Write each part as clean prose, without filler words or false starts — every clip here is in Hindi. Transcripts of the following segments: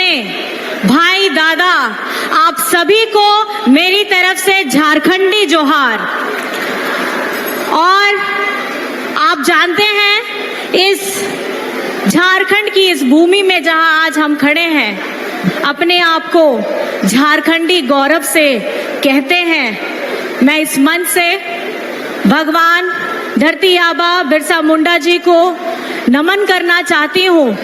बहनें, भाई, दादा, आप सभी को मेरी तरफ से झारखंडी जोहार। और आप जानते हैं, इस झारखंड की इस भूमि में जहां आज हम खड़े हैं, अपने आप को झारखंडी गौरव से कहते हैं। मैं इस मंच से भगवान धरती आबा बिरसा मुंडा जी को नमन करना चाहती हूँ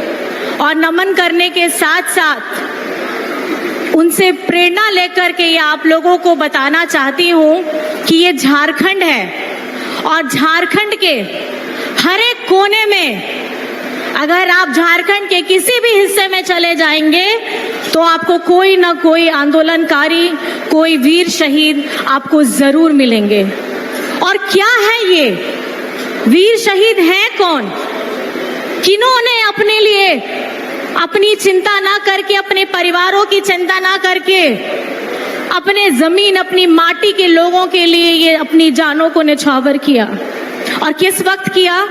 और नमन करने के साथ साथ उनसे प्रेरणा लेकर के ये आप लोगों को बताना चाहती हूँ कि ये झारखंड है और झारखंड के हर एक कोने में, अगर आप झारखंड के किसी भी हिस्से में चले जाएंगे तो आपको कोई ना कोई आंदोलनकारी, कोई वीर शहीद आपको जरूर मिलेंगे। और क्या है ये वीर शहीद है कौन? किन्होंने अपने लिए अपनी चिंता ना करके, अपने परिवारों की चिंता ना करके, अपने जमीन, अपनी माटी के लोगों के लिए ये अपनी जानों को न्यौछावर किया। और किस वक्त किया?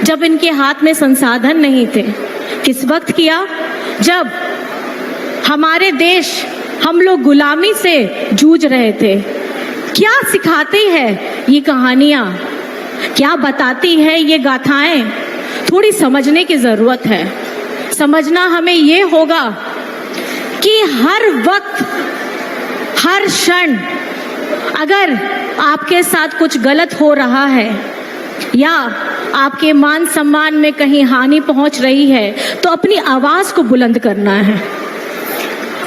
जब इनके हाथ में संसाधन नहीं थे। किस वक्त किया? जब हमारे देश, हम लोग गुलामी से जूझ रहे थे। क्या सिखाती है ये कहानियां, क्या बताती है ये गाथाएं? थोड़ी समझने की जरूरत है। समझना हमें ये होगा कि हर वक्त, हर क्षण अगर आपके साथ कुछ गलत हो रहा है या आपके मान सम्मान में कहीं हानि पहुंच रही है तो अपनी आवाज को बुलंद करना है।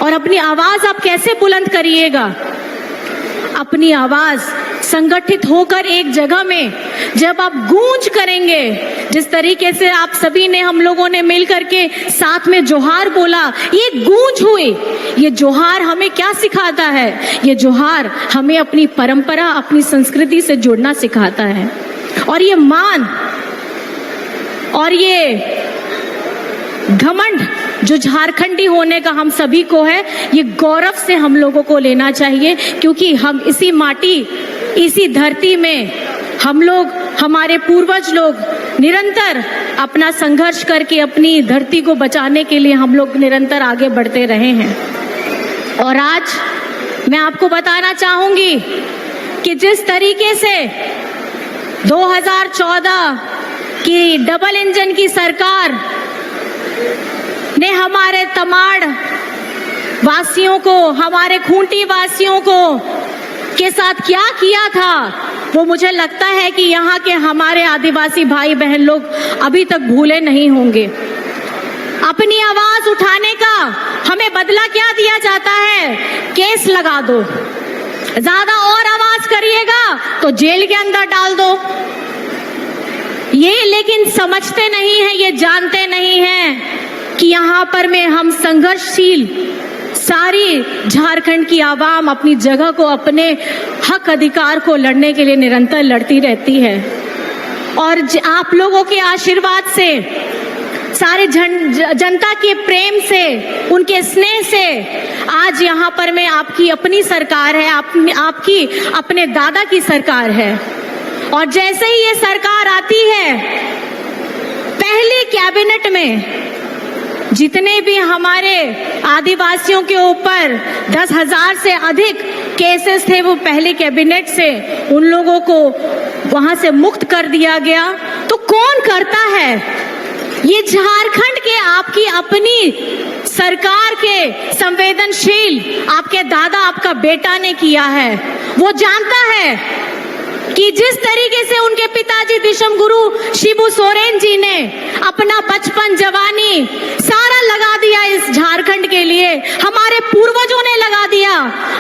और अपनी आवाज आप कैसे बुलंद करिएगा? अपनी आवाज संगठित होकर एक जगह में जब आप गूंज करेंगे, जिस तरीके से आप सभी ने, हम लोगों ने मिल करके साथ में जोहार बोला, ये गूंज हुई। ये जोहार हमें क्या सिखाता है? ये जोहार हमें अपनी परंपरा, अपनी संस्कृति से जुड़ना सिखाता है। और ये मान और ये घमंड जो झारखंडी होने का हम सभी को है, ये गौरव से हम लोगों को लेना चाहिए, क्योंकि हम इसी माटी, इसी धरती में हम लोग, हमारे पूर्वज लोग निरंतर अपना संघर्ष करके अपनी धरती को बचाने के लिए हम लोग निरंतर आगे बढ़ते रहे हैं। और आज मैं आपको बताना चाहूंगी कि जिस तरीके से 2014 की डबल इंजन की सरकार ने हमारे तमाड़ वासियों को, हमारे खूंटी वासियों को के साथ क्या किया था, वो मुझे लगता है कि यहाँ के हमारे आदिवासी भाई बहन लोग अभी तक भूले नहीं होंगे। अपनी आवाज उठाने का हमें बदला क्या दिया जाता है? केस लगा दो, ज्यादा और आवाज करिएगा तो जेल के अंदर डाल दो। ये लेकिन समझते नहीं है, ये जानते नहीं हैं कि यहाँ पर में हम संघर्षशील सारी झारखंड की आवाम अपनी जगह को, अपने हक अधिकार को लड़ने के लिए निरंतर लड़ती रहती है। और आप लोगों के आशीर्वाद से, सारे जनता के प्रेम से, उनके स्नेह से आज यहाँ पर में आपकी अपनी सरकार है, आपकी अपने दादा की सरकार है। और जैसे ही ये सरकार आती है, पहली कैबिनेट में जितने भी हमारे आदिवासियों के ऊपर 10,000 से अधिक केसेस थे, वो पहले कैबिनेट से उन लोगों को वहां से मुक्त कर दिया गया। तो कौन करता है? ये झारखंड के आपकी अपनी सरकार के संवेदनशील आपके दादा, आपका बेटा ने किया है। वो जानता है कि जिस तरीके से उनके पिताजी दिशम गुरु शिबू सोरेन जी ने अपना बचपन, जवानी सारा लगा दिया इस झारखंड के लिए, हमारे पूर्वजों ने लगा दिया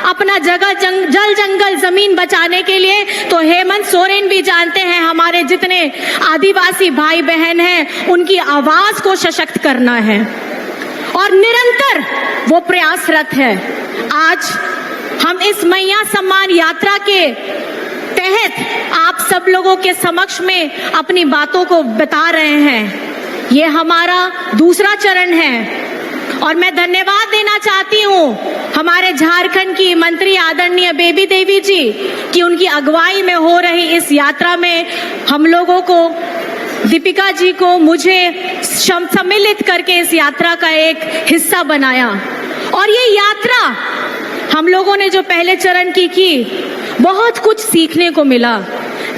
अपना जगह, जल जंगल जमीन बचाने के लिए, तो हेमंत सोरेन भी जानते हैं हमारे जितने आदिवासी भाई बहन हैं उनकी आवाज को सशक्त करना है। और निरंतर वो प्रयासरत है। आज हम इस मैया सम्मान यात्रा के तहत आप सब लोगों के समक्ष में अपनी बातों को बता रहे हैं। ये हमारा दूसरा चरण है और मैं धन्यवाद देना चाहती हूँ हमारे झारखंड की मंत्री आदरणीय बेबी देवी जी कि उनकी अगुवाई में हो रही इस यात्रा में हम लोगों को दीपिका जी को मुझे सम्मिलित करके इस यात्रा का एक हिस्सा बनाया। और ये यात्रा हम लोगों ने जो पहले चरण की बहुत कुछ सीखने को मिला।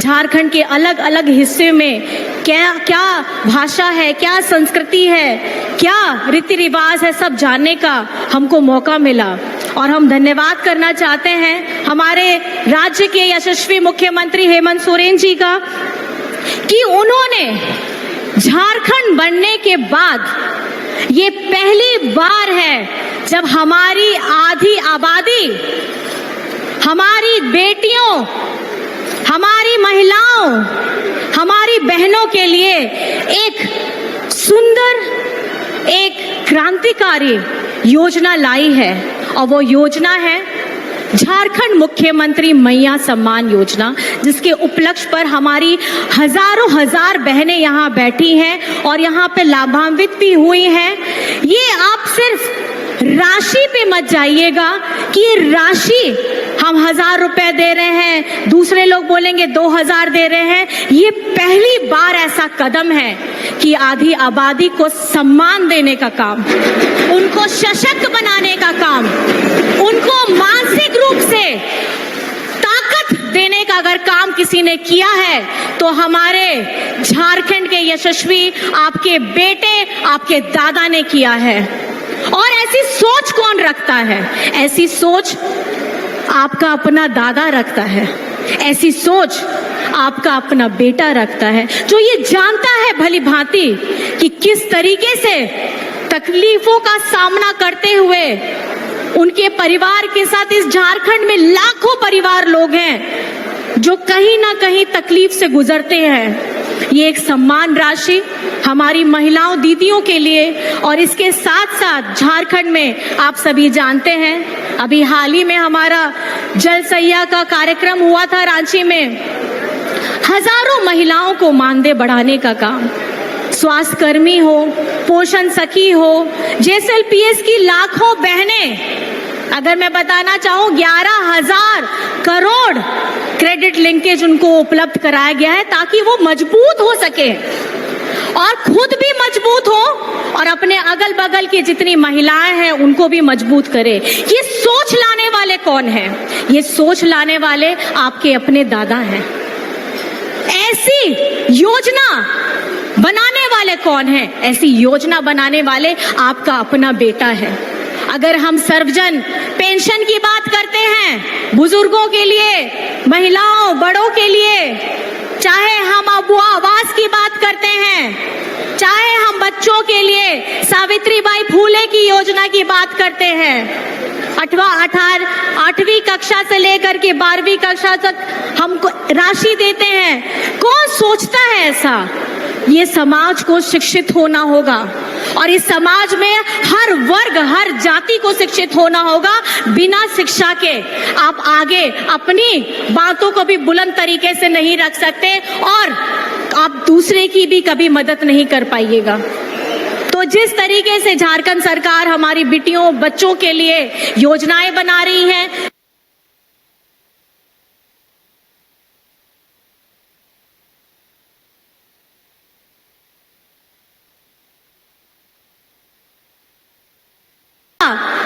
झारखंड के अलग अलग हिस्से में क्या क्या भाषा है, क्या संस्कृति है, क्या रीति रिवाज है, सब जानने का हमको मौका मिला। और हम धन्यवाद करना चाहते हैं हमारे राज्य के यशस्वी मुख्यमंत्री हेमंत सोरेन जी का कि उन्होंने झारखंड बनने के बाद ये पहली बार है जब हमारी आधी आबादी, हमारी बेटियों, हमारी महिलाओं, हमारी बहनों के लिए एक सुंदर, एक क्रांतिकारी योजना लाई है। और वो योजना है झारखंड मुख्यमंत्री मैया सम्मान योजना, जिसके उपलक्ष्य पर हमारी हजारों हजार बहनें यहाँ बैठी हैं और यहाँ पे लाभान्वित भी हुई हैं। ये आप सिर्फ राशि पे मत जाइएगा कि ये राशि हम 1000 रुपए दे रहे हैं, दूसरे लोग बोलेंगे 2000 दे रहे हैं। ये पहली बार ऐसा कदम है कि आधी आबादी को सम्मान देने का काम, उनको सशक्त बनाने का काम, उनको मानसिक रूप से ताकत देने का अगर काम किसी ने किया है तो हमारे झारखंड के यशस्वी आपके बेटे, आपके दादा ने किया है। और ऐसी सोच कौन रखता है? ऐसी सोच आपका अपना दादा रखता है, ऐसी सोच आपका अपना बेटा रखता है, जो ये जानता है भली भांति कि किस तरीके से तकलीफों का सामना करते हुए उनके परिवार के साथ इस झारखंड में लाखों परिवार लोग हैं जो कहीं ना कहीं तकलीफ से गुजरते हैं। ये एक सम्मान राशि हमारी महिलाओं दीदियों के लिए, और इसके साथ साथ झारखंड में आप सभी जानते हैं अभी हाल ही में हमारा जल सैया का कार्यक्रम हुआ था रांची में। हजारों महिलाओं को मानदेय बढ़ाने का काम, स्वास्थ्य कर्मी हो, पोषण सखी हो, JSLPS की लाखों बहनें, अगर मैं बताना चाहूं 11,000 करोड़ क्रेडिट लिंकेज उनको उपलब्ध कराया गया है ताकि वो मजबूत हो सके और खुद भी मजबूत हो और अपने अगल बगल की जितनी महिलाएं हैं उनको भी मजबूत करे। ये सोच लाने वाले कौन है? ये सोच लाने वाले आपके अपने दादा हैं। ऐसी योजना बनाने वाले कौन है? ऐसी योजना बनाने वाले आपका अपना बेटा है। अगर हम सर्वजन पेंशन की बात करते हैं बुजुर्गों के लिए, महिलाओं, बड़ों के लिए, चाहे हम अबुआ आवास की बात करते हैं, चाहे हम बच्चों के लिए सावित्रीबाई फूले की योजना की बात करते हैं, 8वीं कक्षा से लेकर के 12वीं कक्षा तक हमको राशि देते हैं। कौन सोचता है ऐसा? ये समाज को शिक्षित होना होगा और इस समाज में हर वर्ग, हर जाति को शिक्षित होना होगा। बिना शिक्षा के आप आगे अपनी बातों को भी बुलंद तरीके से नहीं रख सकते और आप दूसरे की भी कभी मदद नहीं कर पाइएगा। तो जिस तरीके से झारखंड सरकार हमारी बेटियों, बच्चों के लिए योजनाएं बना रही है,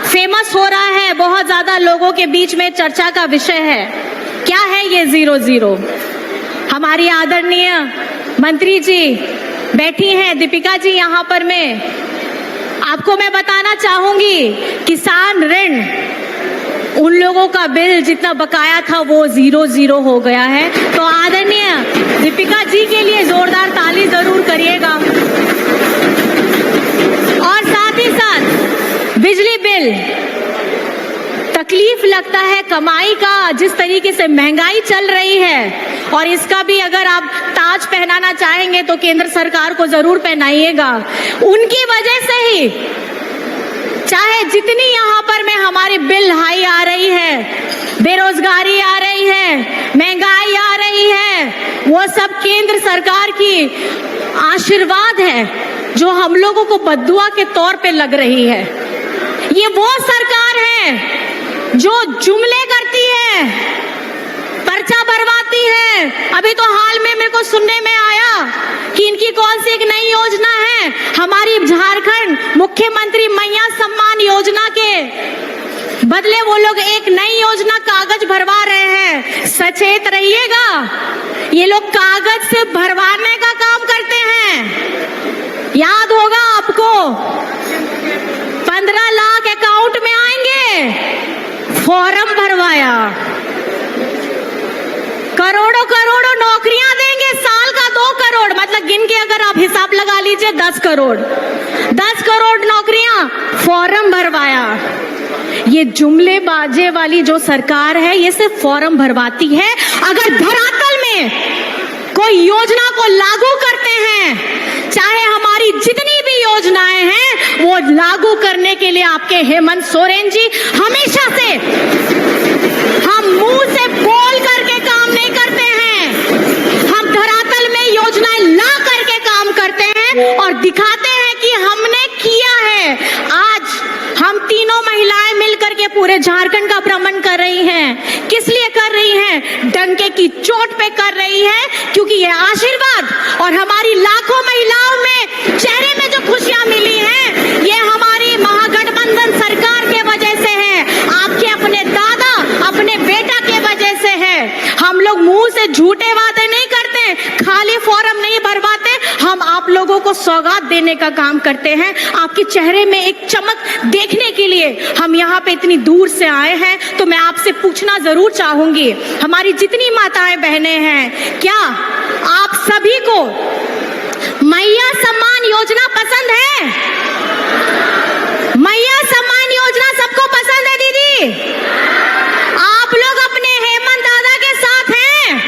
फेमस हो रहा है, बहुत ज्यादा लोगों के बीच में चर्चा का विषय है। क्या है ये 0-0? हमारी आदरणीय मंत्री जी बैठी हैं, दीपिका जी यहाँ पर में आपको मैं बताना चाहूंगी, किसान ऋण उन लोगों का बिल जितना बकाया था वो 0-0 हो गया है। तो आदरणीय दीपिका जी के लिए जोरदार ताली जरूर करिएगा। और साथ ही साथ बिजली बिल, तकलीफ लगता है कमाई का, जिस तरीके से महंगाई चल रही है, और इसका भी अगर आप ताज पहनाना चाहेंगे तो केंद्र सरकार को जरूर पहनाइएगा। उनकी वजह से ही चाहे जितनी यहाँ पर में हमारी बिल हाई आ रही है, बेरोजगारी आ रही है, महंगाई आ रही है, वो सब केंद्र सरकार की आशीर्वाद है जो हम लोगों को बद्दुआ के तौर पे लग रही है। ये वो सरकार है जो जुमले करती है, पर्चा भरवाती भरवाती है। अभी तो हाल में मेरे को सुनने में आया कि इनकी कौन सी एक नई योजना है, हमारी झारखंड मुख्यमंत्री मैया सम्मान योजना के बदले वो लोग एक नई योजना कागज भरवा रहे हैं। सचेत रहिएगा, ये लोग कागज से भरवाने का काम करते हैं। याद होगा आपको, 15 लाख अकाउंट में आएंगे, फॉर्म भरवाया, करोड़ों करोड़ों नौकरियां देंगे, साल का 2 करोड़, मतलब गिन के अगर आप हिसाब लगा लीजिए 10 करोड़, 10 करोड़ नौकरियां, फॉर्म भरवाया। ये जुमले बाजे वाली जो सरकार है, ये सिर्फ फॉर्म भरवाती है। अगर धरातल में कोई योजना को लागू करते हैं, चाहे हमारी जितनी भी योजनाएं हैं वो लागू करने के लिए आपके हेमंत सोरेन जी हमेशा से, हम मुंह से बोल करके काम नहीं करते हैं, हम धरातल में योजनाएं ला करके काम करते हैं और दिखाते हैं कि हमने किया है। आज हम तीनों महिलाएं मिलकर के पूरे झारखंड का भ्रमण कर रही हैं। किस लिए कर रही हैं? डंके की चोट पे कर रही है, क्योंकि ये आशीर्वाद और हमारी लाखों महिलाओं में चेहरे में जो खुशियां मिली हैं, ये हमारी महागठबंधन सरकार के वजह से है, आपके अपने दादा, अपने बेटा के वजह से है। हम लोग मुंह से झूठे वादे नहीं करते, खाली फॉर्म नहीं भरवाते, हम आप लोगों को सौगात देने का काम करते हैं। आपके चेहरे में एक चमक देखने के लिए हम यहाँ पे इतनी दूर से आए हैं। तो मैं आपसे पूछना जरूर चाहूंगी, हमारी जितनी माताएं बहनें हैं, क्या आप सभी को मैया सम्मान योजना पसंद है? मैया सम्मान योजना सबको पसंद है दीदी? आप लोग अपने हेमंत दादा के साथ हैं?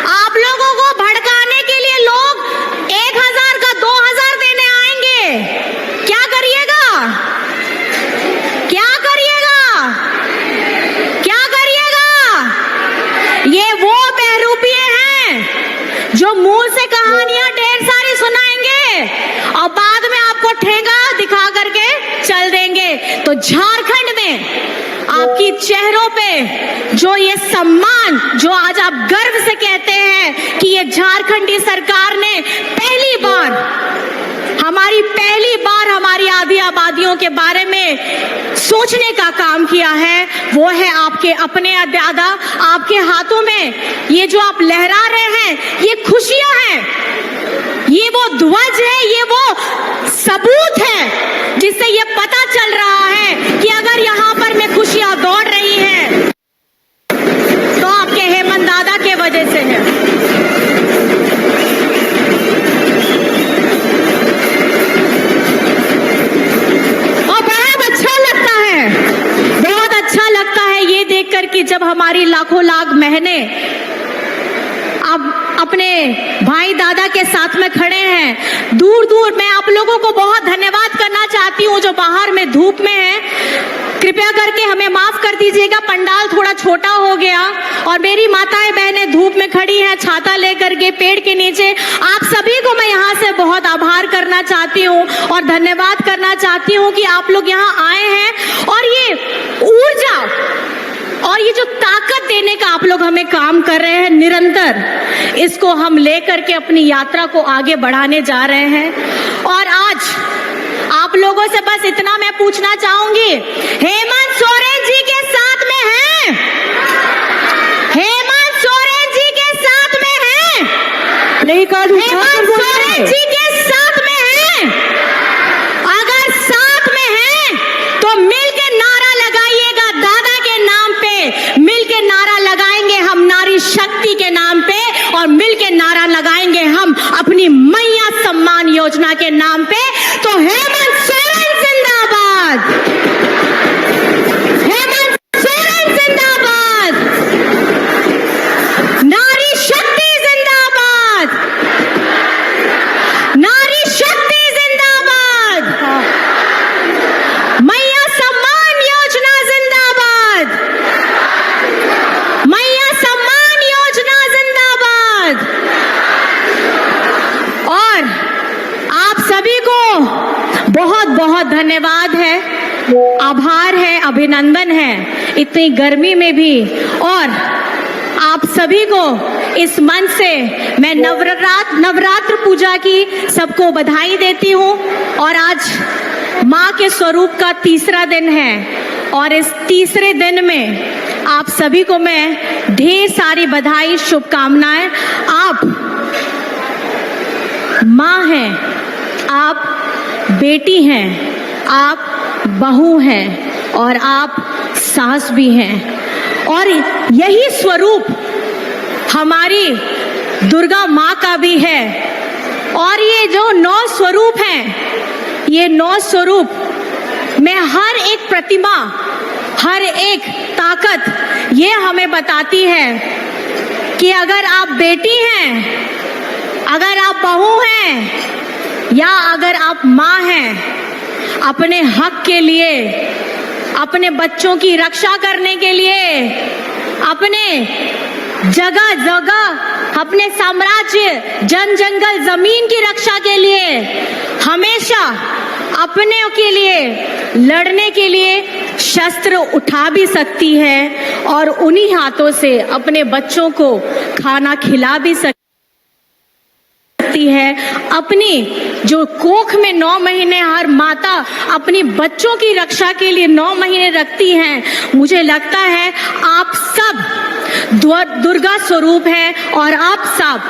आप लोगों को भड़काने के लिए लोग 1000 का 2000 देने आएंगे, क्या करिएगा? क्या करिएगा? क्या करिएगा? ये वो बहरूपिये हैं जो मुंह से कहानियां ढेर सारी सुनाएंगे और बाद में आपको ठेंगा दिखा करके चल देंगे। तो झारखंड में आपकी चेहरों पे जो ये सम्मान, जो आज आप गर्व से कहते हैं कि ये झारखंडी सरकार ने पहली बार हमारी आदि आबादियों के बारे में सोचने का काम किया है, वो है आपके अपने दादा। आपके हाथों में ये जो आप लहरा रहे हैं, ये खुशियां हैं, ये वो ध्वज है, ये वो सबूत है जिससे ये पता चल रहा है कि अगर यहाँ पर में खुशियां दौड़ रही है तो आपके हेमंत दादा के वजह से है। और बहुत अच्छा लगता है ये देखकर कि जब हमारी लाखों लाख बहनें अब अपने भाई दादा के साथ में खड़े हैं। दूर दूर मैं आप लोगों को बहुत धन्यवाद करना चाहती हूँ जो बाहर में धूप में है। कृपया करके हमें माफ कर दीजिएगा, पंडाल थोड़ा छोटा हो गया और मेरी माताएं बहनें धूप में खड़ी हैं छाता लेकर के पेड़ के नीचे। आप सभी को मैं यहाँ से बहुत आभार करना चाहती हूँ और धन्यवाद करना चाहती हूँ कि आप लोग यहाँ आए हैं और ये ऊर्जा और ये जो ताकत देने का आप लोग हमें काम कर रहे हैं निरंतर, इसको हम लेकर के अपनी यात्रा को आगे बढ़ाने जा रहे हैं। और आज आप लोगों से बस इतना मैं पूछना चाहूंगी, हेमंत सोरेन जी के साथ में हैं? हेमंत सोरेन जी के साथ में हैं? हेमंत सोरेन जी के साथ में हैं? अगर साथ में हैं तो मिलके नारा लगाइएगा दादा के नाम पे, मिलके नारा लगाएंगे हम नारी शक्ति के नाम पे और मिलके नारा लगाएंगे हम अपनी मैया सम्मान योजना के नाम पे। तो हेमंत सोरेन जिंदाबाद, हेमंत सोरेन जिंदाबाद, नारी शक्ति जिंदाबाद, नारी शक्ति जिंदाबाद, मैया सम्मान योजना जिंदाबाद, मैया सम्मान योजना जिंदाबाद। और आप सभी को बहुत बहुत धन्यवाद है, आभार है, अभिनंदन है, इतनी गर्मी में भी। और आप सभी को इस मंच से मैं नवरात्र पूजा की सबको बधाई देती हूँ। और आज माँ के स्वरूप का तीसरा दिन है और इस तीसरे दिन में आप सभी को मैं ढेर सारी बधाई, शुभकामनाएं। आप माँ हैं, आप बेटी हैं, आप बहू हैं और आप सास भी हैं। और यही स्वरूप हमारी दुर्गा माँ का भी है। और ये जो 9 स्वरूप हैं, ये 9 स्वरूप में हर एक प्रतिमा, हर एक ताकत ये हमें बताती है कि अगर आप बेटी हैं, अगर आप बहू हैं या अगर आप माँ हैं, अपने हक के लिए, अपने बच्चों की रक्षा करने के लिए, अपने जगह जगह, अपने साम्राज्य, जन जंगल, जमीन की रक्षा के लिए, हमेशा अपने के लिए लड़ने के लिए शस्त्र उठा भी सकती है और उन्हीं हाथों से अपने बच्चों को खाना खिला भी सकती है। अपनी जो कोख में 9 महीने हर माता अपनी बच्चों की रक्षा के लिए 9 महीने रखती हैं। मुझे लगता है आप सब दुर्गा स्वरूप है और आप सब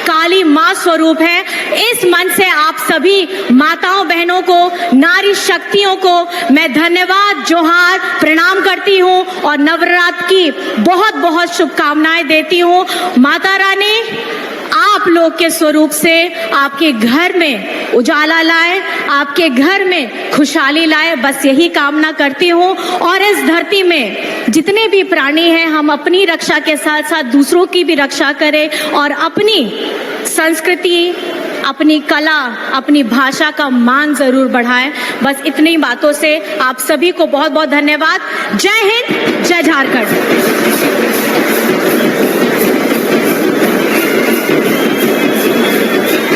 काली माँ स्वरूप है। इस मन से आप सभी माताओं बहनों को, नारी शक्तियों को मैं धन्यवाद, जोहार, प्रणाम करती हूँ और नवरात्र की बहुत बहुत शुभकामनाएं देती हूँ। माता रानी आप लोग के स्वरूप से आपके घर में उजाला लाए, आपके घर में खुशहाली लाए, बस यही कामना करती हूँ। और इस धरती में जितने भी प्राणी हैं, हम अपनी रक्षा के साथ साथ दूसरों की भी रक्षा करें और अपनी संस्कृति, अपनी कला, अपनी भाषा का मान जरूर बढ़ाएं। बस इतनी बातों से आप सभी को बहुत बहुत धन्यवाद। जय हिंद, जय झारखंड।